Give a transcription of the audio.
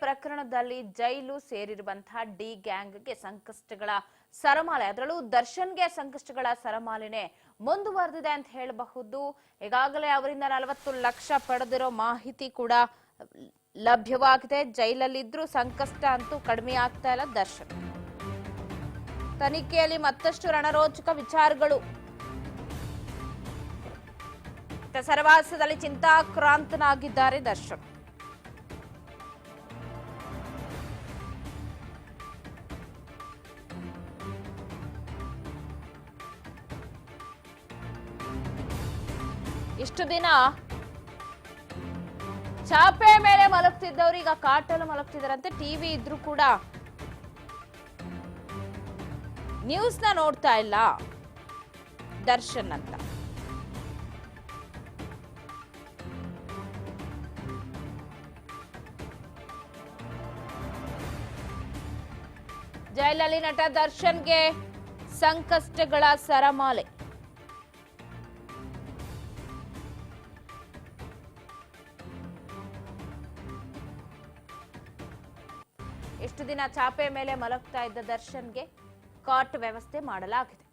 ಪ್ರಕರಣದಲ್ಲಿ ಜೈಲು ಸೇರಿರುವಂತಹ ಡಿ ಗ್ಯಾಂಗ್ಗೆ ಸಂಕಷ್ಟಗಳ ಸರಮಾಲೆ, ಅದರಲ್ಲೂ ದರ್ಶನ್ಗೆ ಸಂಕಷ್ಟಗಳ ಸರಮಾಲೆನೆ ಮುಂದುವರೆದಿದೆ ಅಂತ ಹೇಳಬಹುದು. ಈಗಾಗಲೇ ಅವರಿಂದ 40 ಲಕ್ಷ ಪಡೆದಿರೋ ಮಾಹಿತಿ ಕೂಡ ಲಭ್ಯವಾಗಿದೆ. ಜೈಲಲ್ಲಿದ್ರೂ ಸಂಕಷ್ಟ ಅಂತೂ ಕಡಿಮೆ ಆಗ್ತಾ ಇಲ್ಲ ದರ್ಶನ್. ತನಿಖೆಯಲ್ಲಿ ಮತ್ತಷ್ಟು ರಣರೋಚಕ ವಿಚಾರಗಳು. ಸರವಾಸದಲ್ಲಿ ಚಿಂತಾಕ್ರಾಂತನಾಗಿದ್ದಾರೆ ದರ್ಶನ್. ಇಷ್ಟು ದಿನ ಚಾಪೆ ಮೇಲೆ ಮಲಗ್ತಿದ್ದವ್ರು ಈಗ ಕಾಟಲ್ಲಿ ಮಲಗ್ತಿದಾರಂತೆ. ಟಿವಿ ಇದ್ರೂ ಕೂಡ ನ್ಯೂಸ್ ನ ನೋಡ್ತಾ ಇಲ್ಲ ದರ್ಶನ್ ಅಂತ. ಜೈಲಲ್ಲಿ ನಟ ದರ್ಶನ್ಗೆ ಸಂಕಷ್ಟಗಳ ಸರಮಾಲೆ. ಇಷ್ಟು ದಿನ ಚಾಪೆ ಮೇಲೆ ಮಲಗ್ತಾ ಇದ್ದ ದರ್ಶನ್ಗೆ ಕಾಟ್ ವ್ಯವಸ್ಥೆ ಮಾಡಲಾಗಿದೆ.